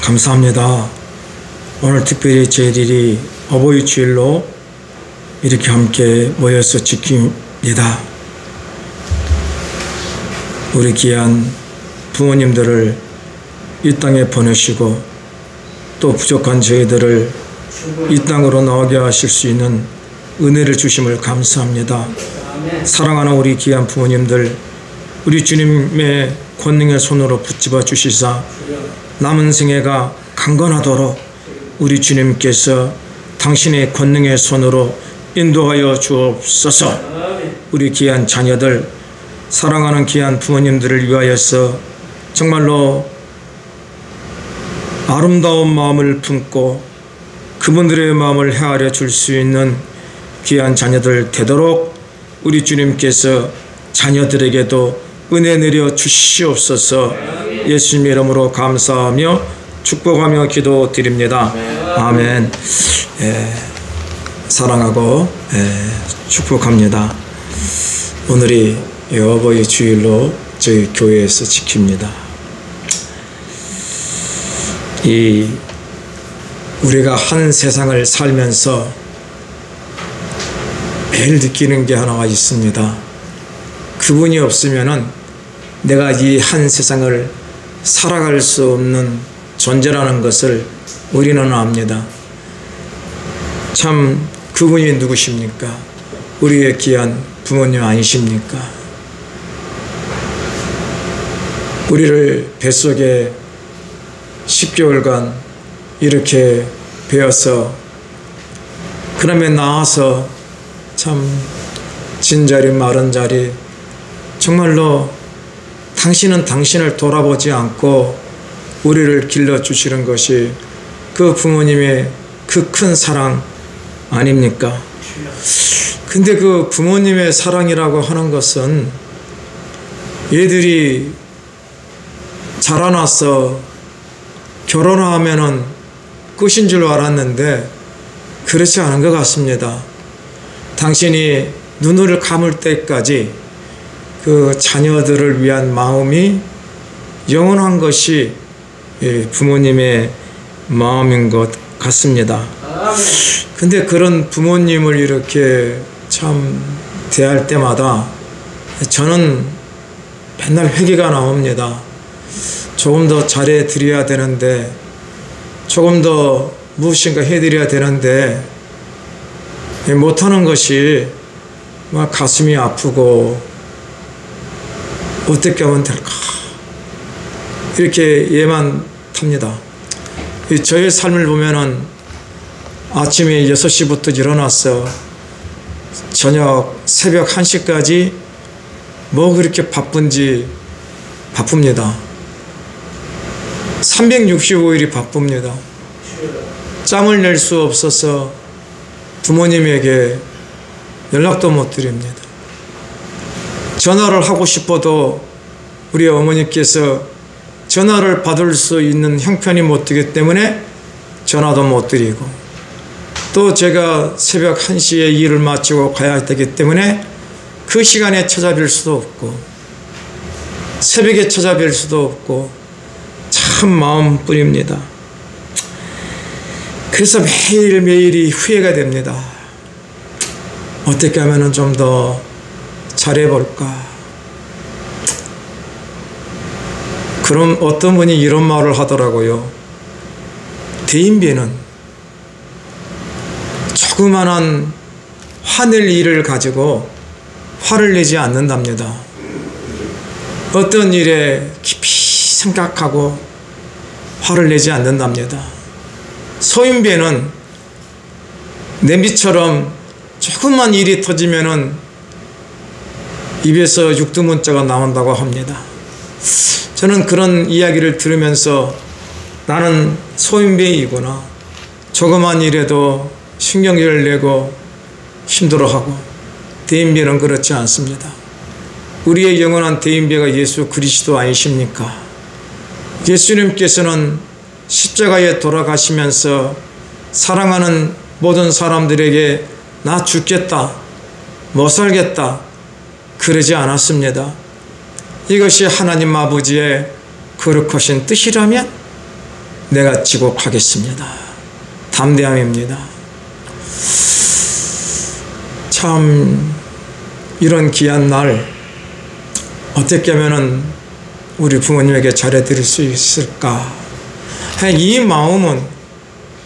감사합니다. 오늘 특별히 저희들이 어버이 주일로 이렇게 함께 모여서 지킵니다. 우리 귀한 부모님들을 이 땅에 보내시고 또 부족한 저희들을 이 땅으로 나오게 하실 수 있는 은혜를 주심을 감사합니다. 사랑하는 우리 귀한 부모님들, 우리 주님의 권능의 손으로 붙잡아 주시사 남은 생애가 강건하도록 우리 주님께서 당신의 권능의 손으로 인도하여 주옵소서. 우리 귀한 자녀들, 사랑하는 귀한 부모님들을 위하여서 정말로 아름다운 마음을 품고 그분들의 마음을 헤아려 줄 수 있는 귀한 자녀들 되도록 우리 주님께서 자녀들에게도 은혜 내려 주시옵소서. 예수님의 이름으로 감사하며 축복하며 기도드립니다. 아멘. 사랑하고 축복합니다. 오늘이 어버이 주일로 저희 교회에서 지킵니다. 우리가 한 세상을 살면서 매일 느끼는 게 하나가 있습니다. 그분이 없으면은 내가 이 한 세상을 살아갈 수 없는 존재라는 것을 우리는 압니다. 참 그분이 누구십니까? 우리의 귀한 부모님 아니십니까? 우리를 뱃속에 10개월간 이렇게 배어서 그러면 나와서 참 진자리 마른 자리, 정말로 당신은 당신을 돌아보지 않고 우리를 길러주시는 것이 그 부모님의 그 큰 사랑 아닙니까? 근데 그 부모님의 사랑이라고 하는 것은 얘들이 자라나서 결혼하면은 끝인 줄 알았는데 그렇지 않은 것 같습니다. 당신이 눈을 감을 때까지 그 자녀들을 위한 마음이 영원한 것이 부모님의 마음인 것 같습니다. 근데 그런 부모님을 이렇게 참 대할 때마다 저는 맨날 회개가 나옵니다. 조금 더 잘해 드려야 되는데, 조금 더 무엇인가 해드려야 되는데 못하는 것이 막 가슴이 아프고 어떻게 하면 될까 이렇게 예만 탑니다. 저의 삶을 보면은 아침에 6시부터 일어나서 저녁 새벽 1시까지 뭐 그렇게 바쁜지 바쁩니다. 365일이 바쁩니다. 짬을 낼 수 없어서 부모님에게 연락도 못 드립니다. 전화를 하고 싶어도 우리 어머니께서 전화를 받을 수 있는 형편이 못 되기 때문에 전화도 못 드리고, 또 제가 새벽 1시에 일을 마치고 가야 되기 때문에 그 시간에 찾아뵐 수도 없고 새벽에 찾아뵐 수도 없고 참 마음뿐입니다. 그래서 매일매일이 후회가 됩니다. 어떻게 하면 좀 더 잘해볼까. 그럼 어떤 분이 이런 말을 하더라고요. 대인배는 조그만한 화낼 일을 가지고 화를 내지 않는답니다. 어떤 일에 깊이 생각하고 화를 내지 않는답니다. 소인배는 냄비처럼 조금만 일이 터지면은 입에서 육두문자가 나온다고 합니다. 저는 그런 이야기를 들으면서 나는 소인배이구나. 조그만 일에도 신경질을 내고 힘들어하고. 대인배는 그렇지 않습니다. 우리의 영원한 대인배가 예수 그리스도 아니십니까? 예수님께서는 십자가에 돌아가시면서 사랑하는 모든 사람들에게 나 죽겠다, 못 살겠다 그러지 않았습니다. 이것이 하나님 아버지의 거룩하신 뜻이라면 내가 지고 가겠습니다. 담대함입니다. 참 이런 귀한 날 어떻게 하면 우리 부모님에게 잘해드릴 수 있을까? 이 마음은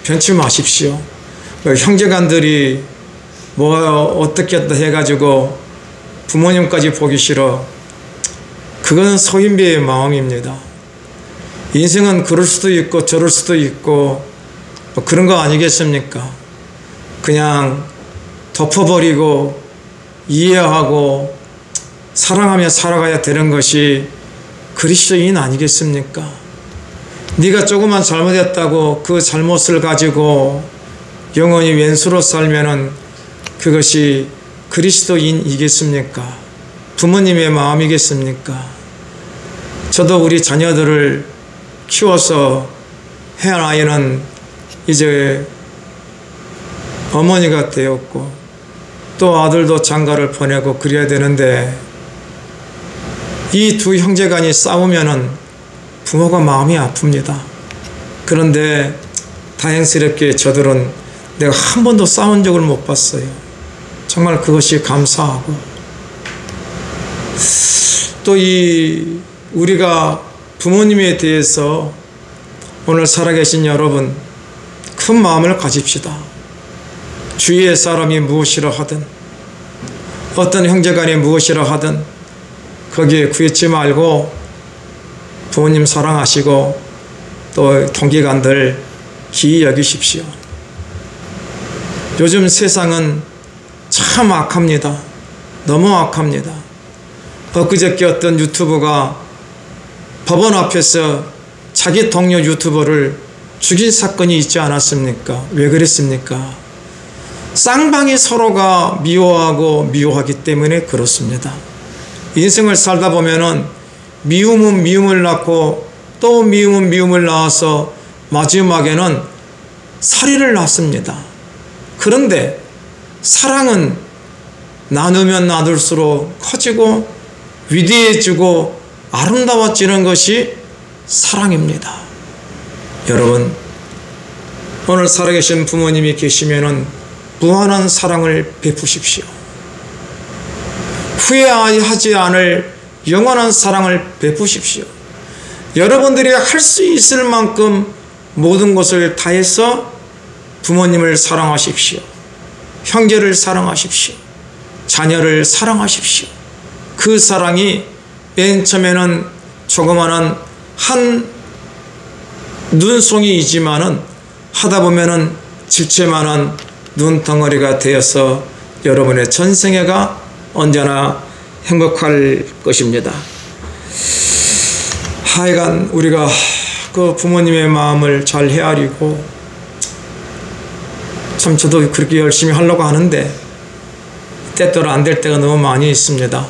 변치 마십시오. 형제간들이 어떻게 해가지고 부모님까지 보기 싫어. 그건 소인배의 마음입니다. 인생은 그럴 수도 있고 저럴 수도 있고 그런 거 아니겠습니까? 그냥 덮어버리고 이해하고 사랑하며 살아가야 되는 것이 그리스도인 아니겠습니까? 네가 조금만 잘못했다고 그 잘못을 가지고 영원히 왼수로 살면은 그것이 그리스도인이겠습니까? 부모님의 마음이겠습니까? 저도 우리 자녀들을 키워서 한 아이는 이제 어머니가 되었고 또 아들도 장가를 보내고 그래야 되는데 이 두 형제간이 싸우면은 부모가 마음이 아픕니다. 그런데 다행스럽게 저들은 내가 한 번도 싸운 적을 못 봤어요. 정말 그것이 감사하고 또 우리가 부모님에 대해서 오늘 살아계신 여러분 큰 마음을 가집시다. 주위의 사람이 무엇이라 하든 어떤 형제간이 무엇이라 하든 거기에 구애치 말고 부모님 사랑하시고 또 동기간들 기이 여기십시오. 요즘 세상은 참 악합니다. 너무 악합니다. 엊그저께 어떤 유튜버가 법원 앞에서 자기 동료 유튜버를 죽인 사건이 있지 않았습니까? 왜 그랬습니까? 쌍방이 서로가 미워하고 미워하기 때문에 그렇습니다. 인생을 살다 보면은 미움은 미움을 낳고 또 미움은 미움을 낳아서 마지막에는 살인을 낳습니다. 그런데 사랑은 나누면 나눌수록 커지고 위대해지고 아름다워지는 것이 사랑입니다. 여러분, 오늘 살아계신 부모님이 계시면은 무한한 사랑을 베푸십시오. 후회하지 않을 영원한 사랑을 베푸십시오. 여러분들이 할 수 있을 만큼 모든 것을 다해서 부모님을 사랑하십시오. 형제를 사랑하십시오. 자녀를 사랑하십시오. 그 사랑이 맨 처음에는 조그마한 한 눈송이이지만은 하다 보면은 질체만한 눈덩어리가 되어서 여러분의 전생애가 언제나 행복할 것입니다. 하여간 우리가 그 부모님의 마음을 잘 헤아리고 참 저도 그렇게 열심히 하려고 하는데 때때로 안 될 때가 너무 많이 있습니다.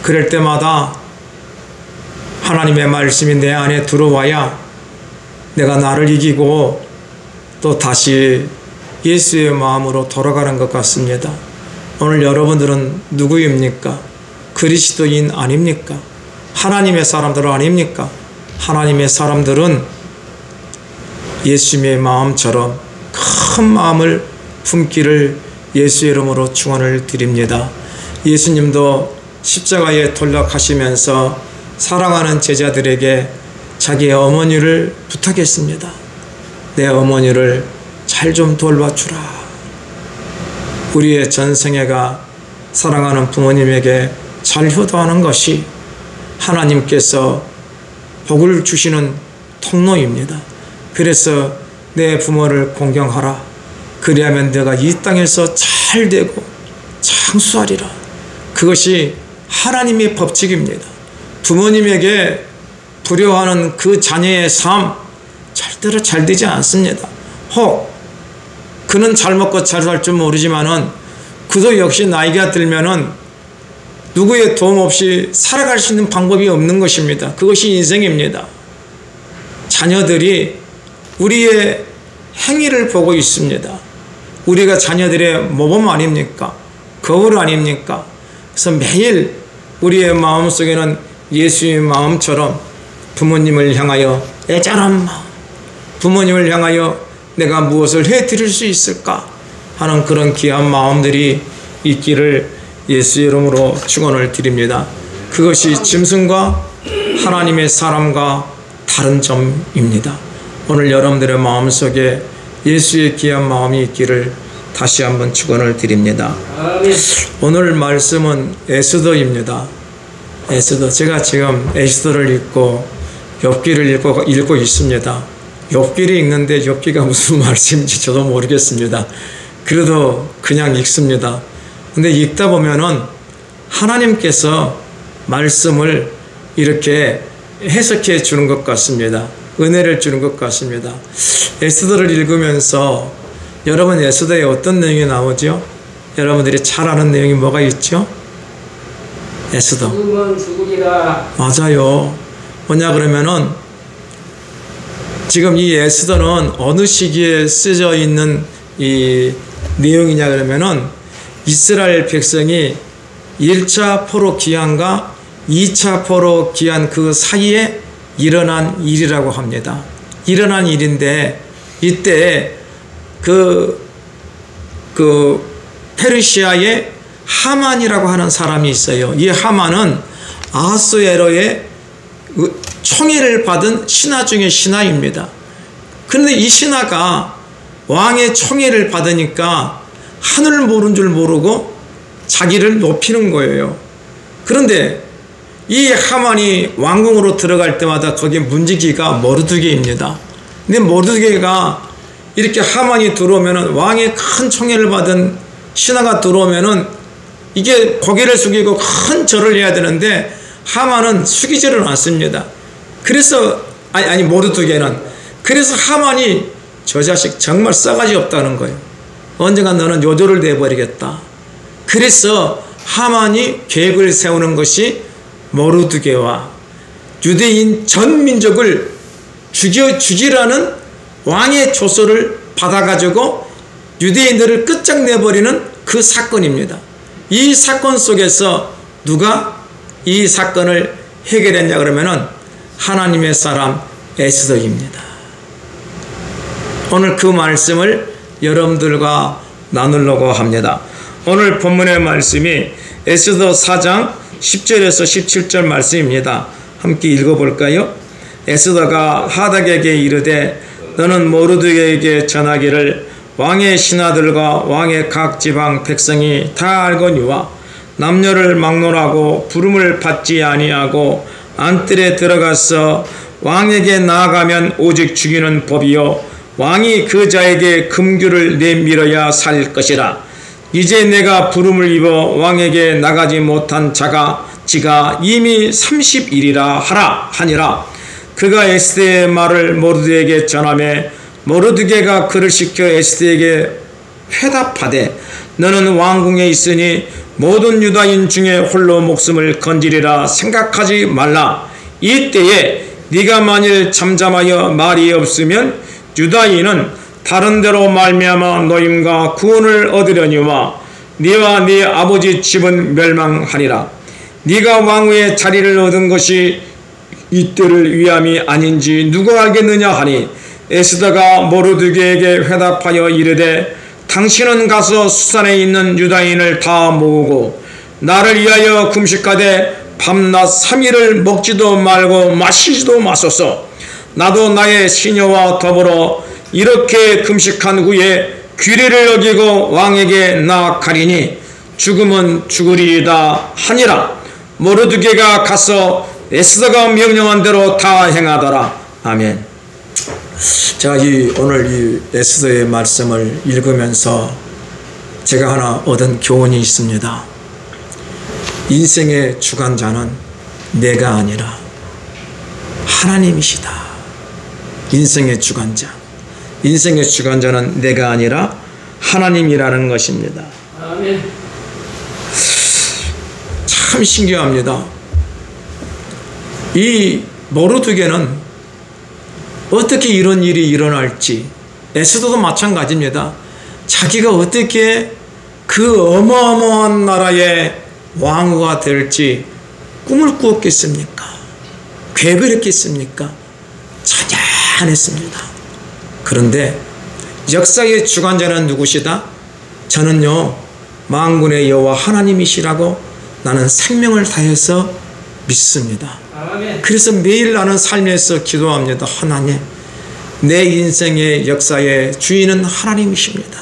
그럴 때마다 하나님의 말씀이 내 안에 들어와야 내가 나를 이기고 또 다시 예수의 마음으로 돌아가는 것 같습니다. 오늘 여러분들은 누구입니까? 그리스도인 아닙니까? 하나님의 사람들 아닙니까? 하나님의 사람들은 예수님의 마음처럼 큰 마음을 품기를 예수의 이름으로 축원을 드립니다. 예수님도 십자가에 돌아가시면서 사랑하는 제자들에게 자기의 어머니를 부탁했습니다. 내 어머니를 잘 좀 돌봐주라. 우리의 전생애가 사랑하는 부모님에게 잘 효도하는 것이 하나님께서 복을 주시는 통로입니다. 그래서 내 부모를 공경하라. 그리하면 내가 이 땅에서 잘 되고 장수하리라. 그것이 하나님의 법칙입니다. 부모님에게 불효하는 그 자녀의 삶 절대로 잘 되지 않습니다. 혹 그는 잘 먹고 잘 살 줄 모르지만은 그도 역시 나이가 들면은 누구의 도움 없이 살아갈 수 있는 방법이 없는 것입니다. 그것이 인생입니다. 자녀들이 우리의 행위를 보고 있습니다. 우리가 자녀들의 모범 아닙니까? 거울 아닙니까? 그래서 매일 우리의 마음속에는 예수의 마음처럼 부모님을 향하여 애절한 마음, 부모님을 향하여 내가 무엇을 해드릴 수 있을까 하는 그런 귀한 마음들이 있기를 예수의 이름으로 축원을 드립니다. 그것이 짐승과 하나님의 사람과 다른 점입니다. 오늘 여러분들의 마음속에 예수의 귀한 마음이 있기를 다시 한번 축원을 드립니다. 오늘 말씀은 에스더입니다. 에스더. 제가 지금 에스더를 읽고 욥기를 읽고 있습니다. 욥기를 읽는데 욥기가 무슨 말씀인지 저도 모르겠습니다. 그래도 그냥 읽습니다. 근데 읽다 보면은 하나님께서 말씀을 이렇게 해석해 주는 것 같습니다. 은혜를 주는 것 같습니다. 에스더를 읽으면서 여러분 에스더에 어떤 내용이 나오죠? 여러분들이 잘 아는 내용이 뭐가 있죠? 에스더. 죽으면 죽으리라. 맞아요. 뭐냐 그러면은 지금 이 에스더는 어느 시기에 쓰여져 있는 이 내용이냐 그러면은 이스라엘 백성이 1차 포로 귀환과 2차 포로 귀환 그 사이에 일어난 일이라고 합니다. 일어난 일인데 이때 그 페르시아의 하만이라고 하는 사람이 있어요. 이 하만은 아하수에로의 총애를 받은 신하 중의 신하입니다. 그런데 이 신하가 왕의 총애를 받으니까 하늘을 모른 줄 모르고 자기를 높이는 거예요. 그런데 이 하만이 왕궁으로 들어갈 때마다 거기에 문지기가 모르드게입니다. 근데 모르드게가 이렇게 하만이 들어오면은 왕의 큰 총애를 받은 신하가 들어오면은 이게 고개를 숙이고 큰 절을 해야 되는데 하만은 숙이지를 않습니다. 그래서 아니 모르드게는 그래서 하만이 저 자식 정말 싸가지 없다는 거예요. 언젠가 너는 요조를 내버리겠다. 그래서 하만이 계획을 세우는 것이 모르드게와 유대인 전 민족을 죽이라는 왕의 조서를 받아가지고 유대인들을 끝장내버리는 그 사건입니다. 이 사건 속에서 누가 이 사건을 해결했냐 그러면은 하나님의 사람 에스더입니다. 오늘 그 말씀을 여러분들과 나누려고 합니다. 오늘 본문의 말씀이 에스더 4장 10절에서 17절 말씀입니다. 함께 읽어볼까요? 에스더가 하닥에게 이르되 너는 모르드게에게 전하기를 왕의 신하들과 왕의 각 지방 백성이 다 알거니와 남녀를 막론하고 부름을 받지 아니하고 안뜰에 들어가서 왕에게 나아가면 오직 죽이는 법이요 왕이 그 자에게 금규를 내밀어야 살 것이라. 이제 내가 부름을 입어 왕에게 나가지 못한 지가 이미 30일이라 하니라. 그가 에스더의 말을 모르드게에게 전하매 모르드게가 그를 시켜 에스더에게 회답하되 너는 왕궁에 있으니 모든 유다인 중에 홀로 목숨을 건지리라 생각하지 말라. 이때에 네가 만일 잠잠하여 말이 없으면 유다인은 다른 데로 말미암아 노임과 구원을 얻으려니와 네와 네 아버지 집은 멸망하리라. 네가 왕후의 자리를 얻은 것이 이때를 위함이 아닌지 누가 알겠느냐 하니 에스더가 모르드게에게 회답하여 이르되 당신은 가서 수산에 있는 유다인을 다 모으고 나를 위하여 금식하되 밤낮 3일을 먹지도 말고 마시지도 마소서. 나도 나의 시녀와 더불어 이렇게 금식한 후에 규례를 어기고 왕에게 나아가리니 죽음은 죽으리이다 하니라. 모르드게가 가서 에스더가 명령한 대로 다 행하더라. 아멘. 자, 오늘 이 에스더의 말씀을 읽으면서 제가 하나 얻은 교훈이 있습니다. 인생의 주관자는 내가 아니라 하나님이시다. 인생의 주관자. 인생의 주관자는 내가 아니라 하나님이라는 것입니다. 아멘. 참 신기합니다. 이 모르드게는 어떻게 이런 일이 일어날지, 에스더도 마찬가지입니다. 자기가 어떻게 그 어마어마한 나라의 왕후가 될지 꿈을 꾸었겠습니까? 계획을 했겠습니까? 전혀 안 했습니다. 그런데 역사의 주관자는 누구시다? 저는요, 만군의 여호와 하나님이시라고 나는 생명을 다해서 믿습니다. 아멘. 그래서 매일 나는 삶에서 기도합니다. 하나님, 내 인생의 역사의 주인은 하나님이십니다.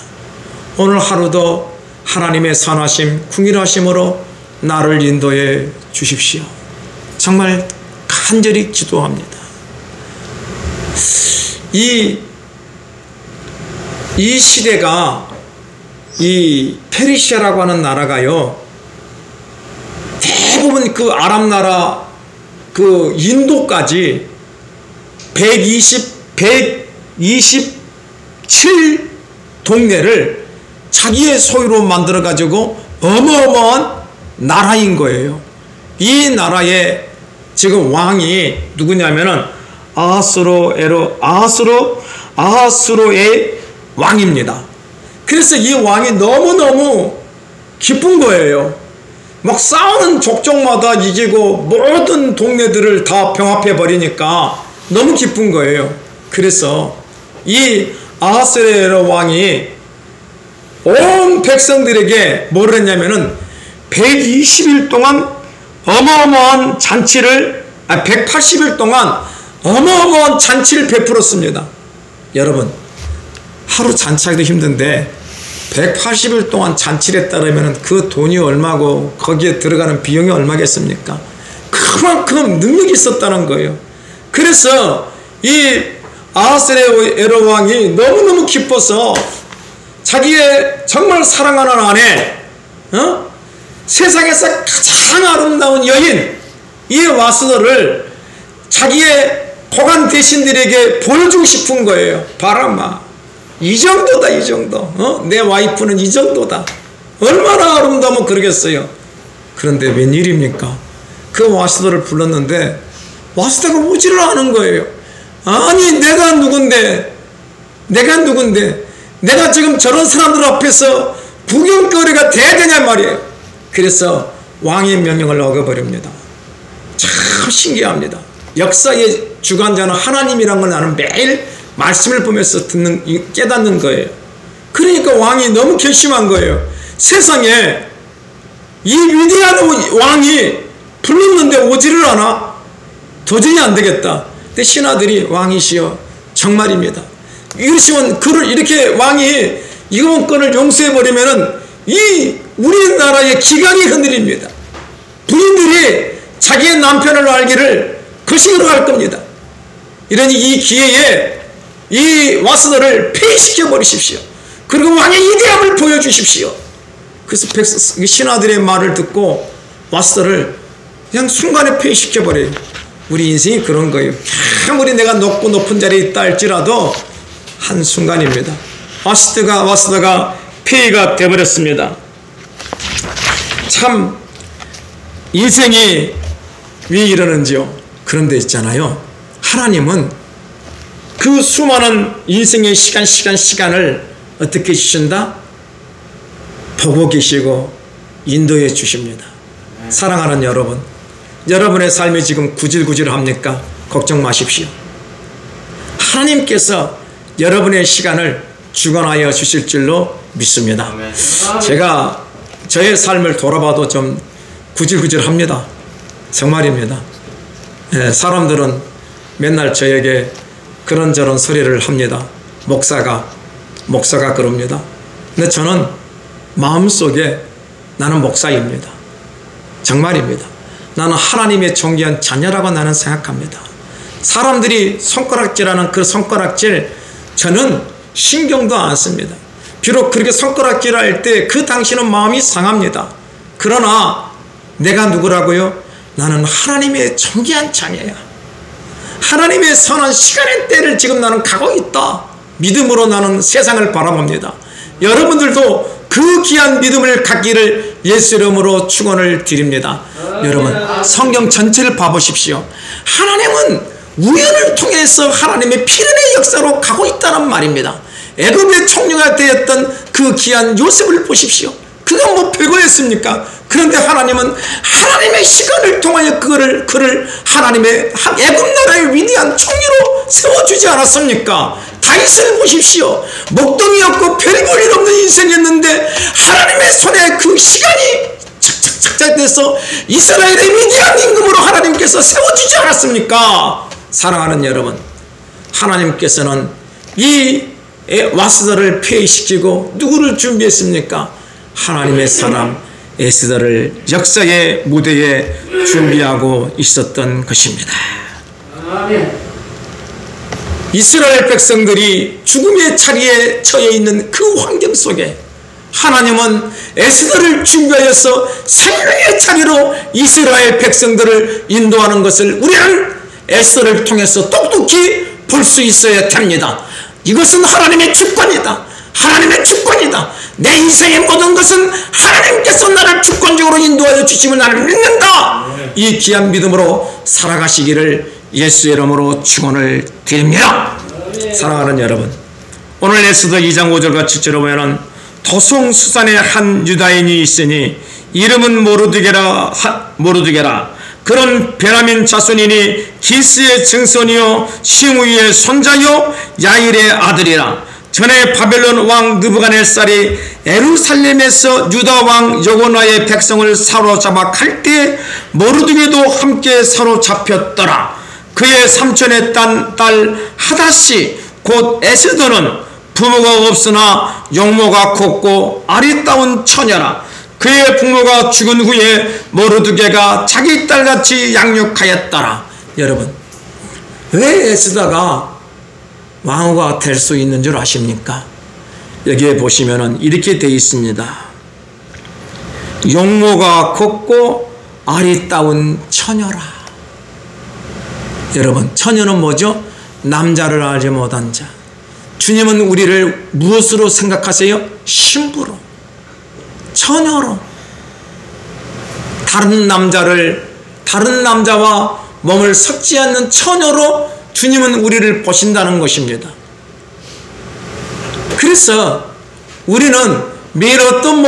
오늘 하루도 하나님의 선하심, 궁일하심으로 나를 인도해 주십시오. 정말 간절히 기도합니다. 이 시대가, 이 페르시아라고 하는 나라가요, 대부분 그 아랍 나라, 그 인도까지 127 동네를 자기의 소유로 만들어가지고 어마어마한 나라인 거예요. 이 나라의 지금 왕이 누구냐면은 아하스로의 왕입니다. 그래서 이 왕이 너무너무 기쁜 거예요. 막 싸우는 족족마다 이기고 모든 동네들을 다 병합해 버리니까 너무 기쁜 거예요. 그래서 이 아하스웨로 왕이 온 백성들에게 뭐를 했냐면은 120일 동안 어마어마한 잔치를, 180일 동안 어마어마한 잔치를 베풀었습니다. 여러분, 하루 잔치하기도 힘든데 180일 동안 잔치를 했다면 그 돈이 얼마고 거기에 들어가는 비용이 얼마겠습니까? 그만큼 능력이 있었다는 거예요. 그래서 이 아하스웨로 왕이 너무너무 기뻐서 자기의 정말 사랑하는 아내, 세상에서 가장 아름다운 여인 이 와스더를 자기의 고관 대신들에게 보여주고 싶은 거예요. 바람아, 이 정도다, 이 정도. 내 와이프는 이 정도다. 얼마나 아름다우면 그러겠어요. 그런데 웬일입니까? 그 와스더를 불렀는데 와스더가 오지를 않은 거예요. 아니, 내가 누군데 내가 지금 저런 사람들 앞에서 구경거리가 돼야 되냐 말이에요. 그래서 왕의 명령을 어겨버립니다. 참 신기합니다. 역사의 주관자는 하나님이란 걸 나는 매일 말씀을 보면서 깨닫는 거예요. 그러니까 왕이 너무 결심한 거예요. 세상에 이 위대한 왕이 불렀는데 오지를 않아? 도저히 안 되겠다. 근데 신하들이 왕이시여 정말입니다. 이러시면 그를 이렇게 왕이 이번 건을 용서해버리면은 이 우리나라의 기강이 흔들립니다. 부인들이 자기의 남편을 알기를 거식으로 할 겁니다. 이러니 이 기회에 이 와스더를 폐위시켜 버리십시오. 그리고 왕의 위대함을 보여주십시오. 그래서 신하들의 말을 듣고 와스더를 그냥 순간에 폐위시켜 버려요. 우리 인생이 그런 거예요. 아무리 내가 높은 자리에 있다 할지라도 한순간입니다. 와스더가 폐위가 되어버렸습니다. 참 인생이 왜 이러는지요? 그런데 있잖아요, 하나님은 그 수많은 인생의 시간을 어떻게 주신다? 보고 계시고 인도해 주십니다. 사랑하는 여러분, 여러분의 삶이 지금 구질구질합니까? 걱정 마십시오. 하나님께서 여러분의 시간을 주관하여 주실 줄로 믿습니다. 제가 저의 삶을 돌아봐도 좀 구질구질합니다. 정말입니다. 사람들은 맨날 저에게 그런저런 소리를 합니다. 목사가 그럽니다. 근데 저는 마음속에 나는 목사입니다. 정말입니다. 나는 하나님의 존귀한 자녀라고 나는 생각합니다. 사람들이 손가락질하는 그 손가락질 저는 신경도 안 씁니다. 비록 그렇게 손가락질할 때 그 당시는 마음이 상합니다. 그러나 내가 누구라고요? 나는 하나님의 존귀한 자녀야. 하나님의 선한 시간의 때를 지금 나는 가고 있다. 믿음으로 나는 세상을 바라봅니다. 여러분들도 그 귀한 믿음을 갖기를 예수 이름으로 축원을 드립니다. 여러분, 성경 전체를 봐보십시오. 하나님은 우연을 통해서 하나님의 필연의 역사로 가고 있다는 말입니다. 애굽의 총리가 되었던 그 귀한 요셉을 보십시오. 그가 뭐 별거였습니까? 그런데 하나님은 하나님의 시간을 통하여 그를 하나님의 애굽 나라의 위대한 총리로 세워주지 않았습니까? 다윗을 보십시오. 목동이 없고 별 볼 일 없는 인생이었는데 하나님의 손에 그 시간이 착착착착 돼서 이스라엘의 위대한 임금으로 하나님께서 세워주지 않았습니까? 사랑하는 여러분, 하나님께서는 이 와스더를 폐위시키고 누구를 준비했습니까? 하나님의 사람 에스더를 역사의 무대에 준비하고 있었던 것입니다. 아멘. 이스라엘 백성들이 죽음의 자리에 처해 있는 그 환경 속에 하나님은 에스더를 준비하여서 생명의 자리로 이스라엘 백성들을 인도하는 것을 우리는 에스더를 통해서 똑똑히 볼 수 있어야 됩니다. 이것은 하나님의 주권이다. 하나님의 주권이다. 내 인생의 모든 것은 하나님께서 나를 주권적으로 인도하여 주심을 나는 믿는다. 이 귀한 믿음으로 살아가시기를 예수의 이름으로 축원을 드립니다. 사랑하는 여러분, 오늘 에스더 2장 5절과 7절을 보면 도송수산에 한 유다인이 있으니 이름은 모르드게라. 그런 베냐민 자손이니 기스의 증손이요 시므이의 손자요 야일의 아들이라. 전에 바벨론 왕 느부갓네살이 예루살렘에서 유다 왕 여호나의 백성을 사로잡아 갈 때 모르드게도 함께 사로잡혔더라. 그의 삼촌의 딸 하닷시 곧 에스더는 부모가 없으나 용모가 곱고 아리따운 처녀라. 그의 부모가 죽은 후에 모르드게가 자기 딸같이 양육하였더라. 여러분, 왜 에스더가 왕후가 될 수 있는 줄 아십니까? 여기에 보시면은 이렇게 되어 있습니다. 용모가 곱고 아리따운 처녀라. 여러분, 처녀는 뭐죠? 남자를 알지 못한 자. 주님은 우리를 무엇으로 생각하세요? 신부로, 처녀로. 다른 남자와 몸을 섞지 않는 처녀로 주님은 우리를 보신다는 것입니다. 그래서 우리는 매일 어떤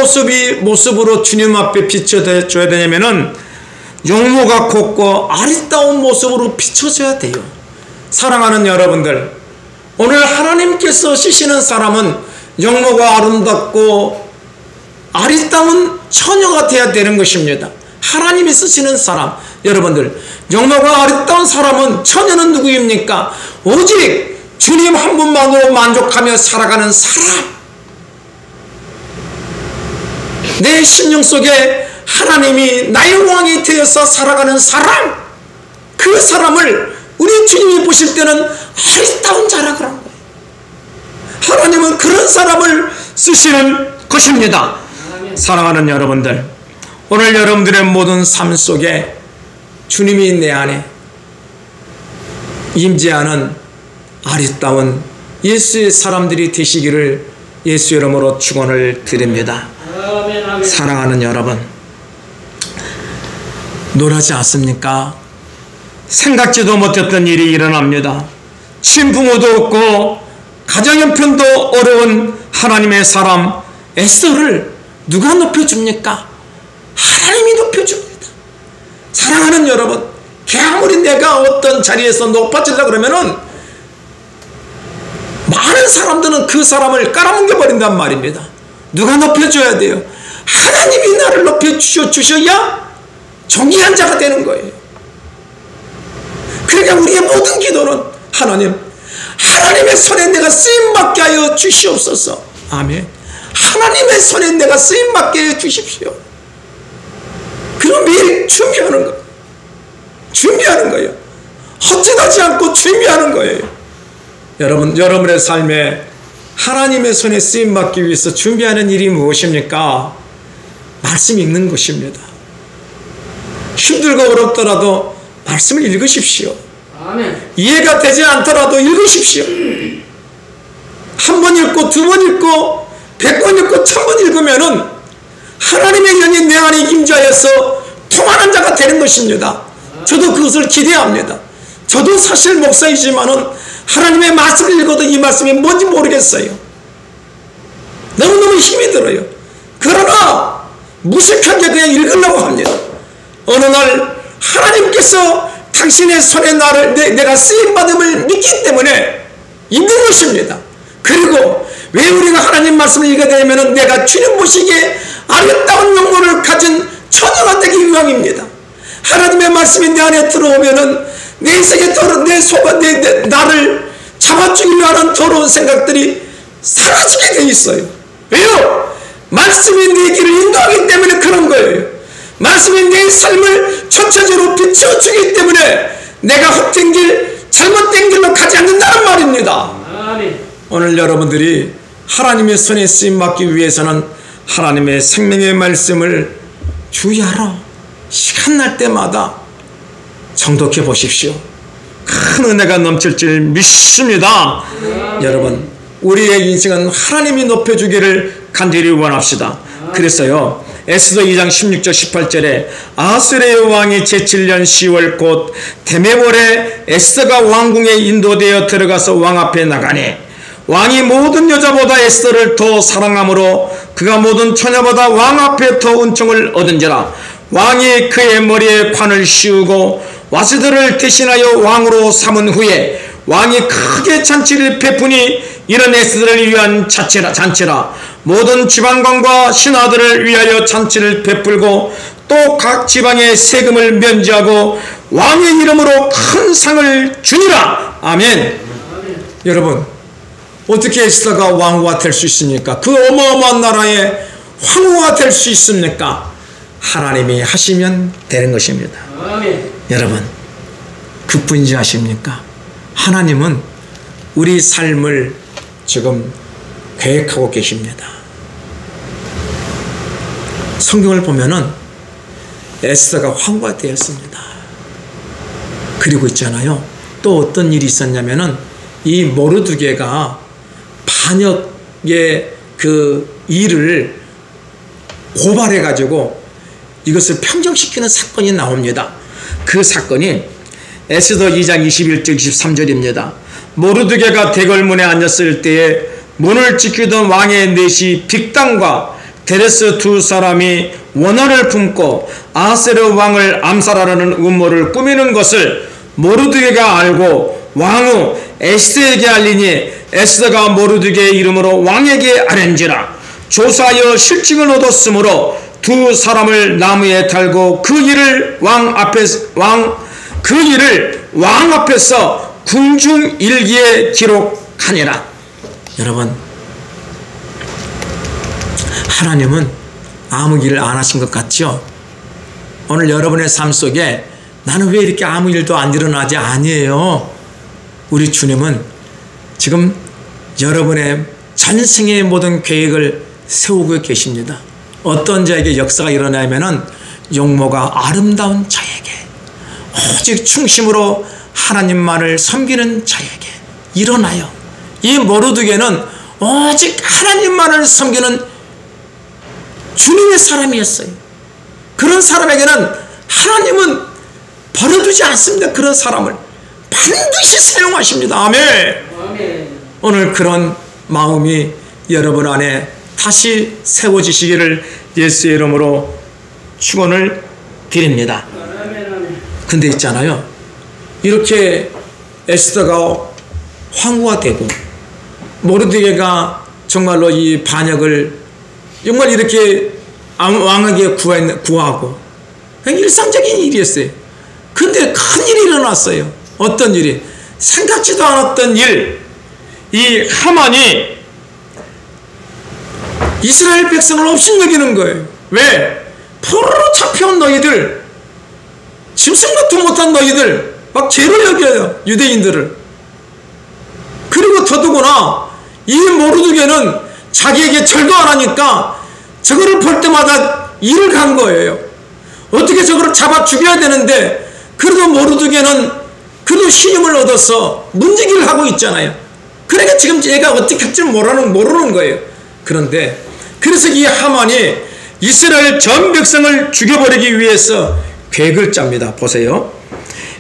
모습으로 주님 앞에 비춰줘야 되냐면은 용모가 곱고 아리따운 모습으로 비춰져야 돼요. 사랑하는 여러분들, 오늘 하나님께서 쓰시는 사람은 용모가 아름답고 아리따운 처녀가 되어야 되는 것입니다. 하나님이 쓰시는 사람, 여러분들, 용모가 아리따운 사람은, 처녀는 누구입니까? 오직 주님 한 분만으로 만족하며 살아가는 사람. 내 심령 속에 하나님이 나의 왕이 되어서 살아가는 사람, 그 사람을 우리 주님이 보실 때는 아리따운 자라 그런 거예요. 하나님은 그런 사람을 쓰시는 것입니다. 사랑하는 여러분들, 오늘 여러분들의 모든 삶 속에 주님이 내 안에 임재하는 아리따운 예수의 사람들이 되시기를 예수 이름으로 축원을 드립니다. 사랑하는 여러분, 놀라지 않습니까? 생각지도 못했던 일이 일어납니다. 친부모도 없고 가정형편도 어려운 하나님의 사람 에스더를 누가 높여줍니까? 하나님이 높여줍니다. 사랑하는 여러분, 아무리 내가 어떤 자리에서 높아지려고 그러면은 많은 사람들은 그 사람을 깔아뭉겨 버린단 말입니다. 누가 높여줘야 돼요? 하나님이 나를 높여주셔야 존귀한 자가 되는 거예요. 그러니까 우리의 모든 기도는 하나님의 손에 내가 쓰임받게 하여 주시옵소서. 아멘. 하나님의 손에 내가 쓰임받게 하여 주십시오. 그럼 매일 준비하는 거예요. 준비하는 거예요. 헛짓하지 않고 준비하는 거예요. 여러분, 여러분의 삶에 하나님의 손에 쓰임받기 위해서 준비하는 일이 무엇입니까? 말씀 읽는 것입니다. 힘들고 어렵더라도 말씀을 읽으십시오. 아멘. 이해가 되지 않더라도 읽으십시오. 한 번 읽고, 두 번 읽고, 100번 읽고, 1000번 읽으면은 하나님의 영이 내 안에 임재하여서 통하는 자가 되는 것입니다. 저도 그것을 기대합니다. 저도 사실 목사이지만은 하나님의 말씀을 읽어도 이 말씀이 뭔지 모르겠어요. 너무너무 힘이 들어요. 그러나 무식하게 그냥 읽으려고 합니다. 어느 날 하나님께서 당신의 손에 내가 쓰임받음을 믿기 때문에 있는 것입니다. 그리고 왜 우리가 하나님 말씀을 읽게 되면 내가 주님 보시기에 아름다운 영혼을 가진 처녀가 되기 위함입니다. 하나님의 말씀이 내 안에 들어오면은 내 인생에 내 속아 나를 잡아주기로 하는 더러운 생각들이 사라지게 돼 있어요. 왜요? 말씀이 내 길을 인도하기 때문에 그런 거예요. 말씀이 내 삶을 전체적으로 비춰주기 때문에 내가 헛된 길, 잘못된 길로 가지 않는다는 말입니다. 아멘. 오늘 여러분들이 하나님의 손에 쓰임 받기 위해서는 하나님의 생명의 말씀을 주의하러 시간 날 때마다 정독해 보십시오. 큰 은혜가 넘칠 줄 믿습니다. 여러분, 우리의 인생은 하나님이 높여주기를 간절히 원합시다. 그래서요, 에스더 2장 16절 18절에 아수르의 왕이 제7년 10월 곧 데메월에 에스더가 왕궁에 인도되어 들어가서 왕 앞에 나가니 왕이 모든 여자보다 에스더를 더 사랑하므로 그가 모든 처녀보다 왕 앞에 더 은총을 얻은지라. 왕이 그의 머리에 관을 씌우고 와스들을 대신하여 왕으로 삼은 후에 왕이 크게 잔치를 베푸니 이런 에스더를 위한 잔치라. 모든 지방관과 신하들을 위하여 잔치를 베풀고 또 각 지방의 세금을 면제하고 왕의 이름으로 큰 상을 주니라. 아멘. 여러분, 어떻게 에스더가 왕후가 될 수 있습니까? 그 어마어마한 나라의 황후가 될 수 있습니까? 하나님이 하시면 되는 것입니다. 아멘. 여러분, 그뿐이지 아십니까? 하나님은 우리 삶을 지금 계획하고 계십니다. 성경을 보면은 에스더가 황후가 되었습니다. 그리고 있잖아요, 또 어떤 일이 있었냐면은 이 모르드게가 반역의 그 일을 고발해 가지고 이것을 평정시키는 사건이 나옵니다. 그 사건이 에스더 2장 21절 23절입니다. 모르드게가 대궐문에 앉았을 때에 문을 지키던 왕의 넷이 빅단과 데레스 두 사람이 원한을 품고 아하스웨로 왕을 암살하려는 음모를 꾸미는 것을 모르드게가 알고 왕후 에스더에게 알리니 에스더가 모르드게의 이름으로 왕에게 아뢰니라. 조사하여 실증을 얻었으므로 두 사람을 나무에 달고 그 일을 왕 앞에서 궁중 일기에 기록하니라. 여러분, 하나님은 아무 일을 안 하신 것 같죠? 오늘 여러분의 삶 속에 나는 왜 이렇게 아무 일도 안 일어나지? 아니에요. 우리 주님은 지금 여러분의 전생의 모든 계획을 세우고 계십니다. 어떤 자에게 역사가 일어나면은 용모가 아름다운 자에게, 오직 충심으로 하나님만을 섬기는 자에게 일어나요. 이 모르드게는 오직 하나님만을 섬기는 주님의 사람이었어요. 그런 사람에게는 하나님은 버려두지 않습니다. 그런 사람을 반드시 사용하십니다. 아멘. 아멘. 오늘 그런 마음이 여러분 안에 다시 세워지시기를 예수의 이름으로 축원을 드립니다. 근데 있잖아요, 이렇게 에스더가 황후가 되고 모르드게가 정말로 이 반역을 정말 이렇게 왕에게 구하고 그냥 일상적인 일이었어요. 근데 큰 일이 일어났어요. 어떤 일이? 생각지도 않았던 일. 이 하만이 이스라엘 백성을 업신여기는 거예요. 왜? 포로로 잡혀온 너희들, 짐승같도 못한 너희들, 막 죄를 여겨요, 유대인들을. 그리고 더더구나 이 모르드게는 자기에게 절도 안 하니까 저거를 볼 때마다 일을 간 거예요. 어떻게 저거를 잡아 죽여야 되는데, 그래도 모르드게는 그래도 신임을 얻어서 문지기를 하고 있잖아요. 그러니까 지금 얘가 어떻게 할지 모르는 거예요. 그런데 그래서 이 하만이 이스라엘 전 백성을 죽여버리기 위해서 계획을 짭니다. 보세요.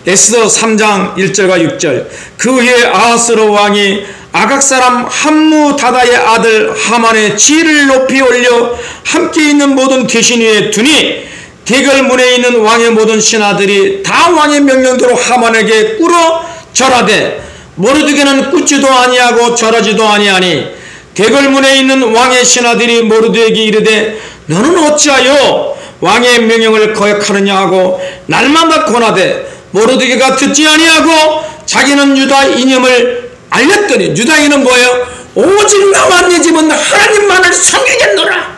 에스더 3장 1절과 6절. 그 후에 아하스웨로 왕이 아각 사람 함무다다의 아들 하만의 지위를 높이 올려 함께 있는 모든 대신 위에 두니 대궐문에 있는 왕의 모든 신하들이 다 왕의 명령대로 하만에게 꿇어 절하되 모르드게는 꿇지도 아니하고 절하지도 아니하니 대궐문에 있는 왕의 신하들이 모르드게에게 이르되 너는 어찌하여 왕의 명령을 거역하느냐 하고 날마다 권하되 모르드게가 듣지 아니하고 자기는 유다 이념을 알렸더니 유다인은 뭐예요? 오직 나와 네 집은 하나님만을 섬기겠노라.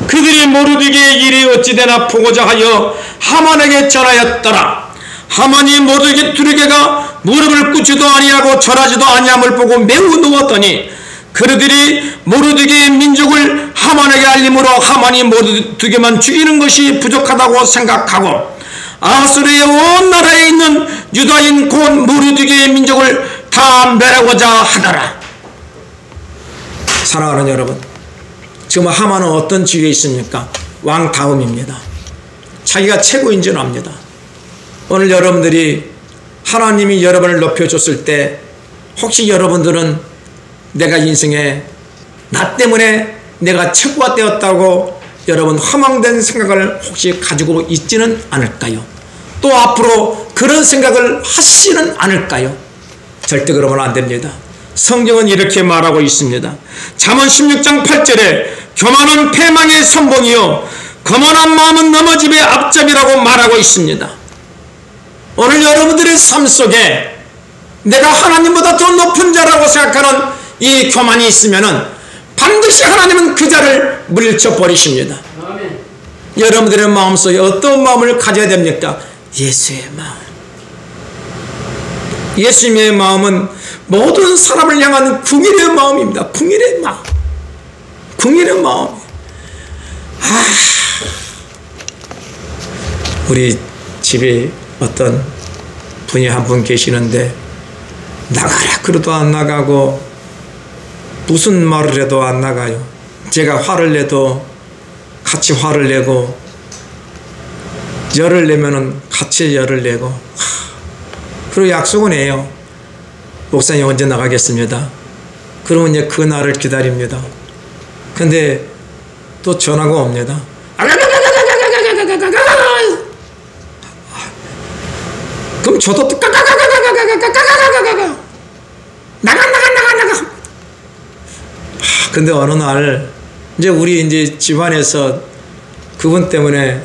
그들이 모르드게의 일이 어찌되나 보고자 하여 하만에게 전하였더라. 하만이 모르드게가 무릎을 꿇지도 아니하고 절하지도 아니함을 보고 매우 놀랐더니 그들이 모르드게의 민족을 하만에게 알림으로 하만이 모르드게만 죽이는 것이 부족하다고 생각하고 아수르의 온 나라에 있는 유다인 곧 모르드게의 민족을 다 멸하고자 하더라. 사랑하는 여러분, 지금 하만은 어떤 지위에 있습니까? 왕 다음입니다. 자기가 최고인 줄 압니다. 오늘 여러분들이 하나님이 여러분을 높여줬을 때 혹시 여러분들은 내가 인생에 나 때문에 내가 최고가 되었다고 여러분 허망된 생각을 혹시 가지고 있지는 않을까요? 또 앞으로 그런 생각을 하시는 않을까요? 절대 그러면 안 됩니다. 성경은 이렇게 말하고 있습니다. 잠언 16장 8절에 교만은 패망의 선봉이요 거만한 마음은 넘어짐의 앞잡이라고 말하고 있습니다. 오늘 여러분들의 삶 속에 내가 하나님보다 더 높은 자라고 생각하는 이 교만이 있으면은 반드시 하나님은 그 자를 물쳐버리십니다. 아멘. 여러분들의 마음속에 어떤 마음을 가져야 됩니까? 예수의 마음. 예수님의 마음은 모든 사람을 향한 궁일의 마음입니다. 궁일의 마음. 궁일의 마음. 우리 집에 어떤 분이 한 분 계시는데 나가라 그래도 안 나가고 무슨 말을 해도 안 나가요. 제가 화를 내도 같이 화를 내고 열을 내면은 같이 열을 내고 그리고 약속은 해요. 목사님 언제 나가겠습니다. 그러면 이제 그 날을 기다립니다. 근데 또 전화가 옵니다. 그럼 저도 또 나가. 근데 어느 날 이제 우리 이제 집안에서 그분 때문에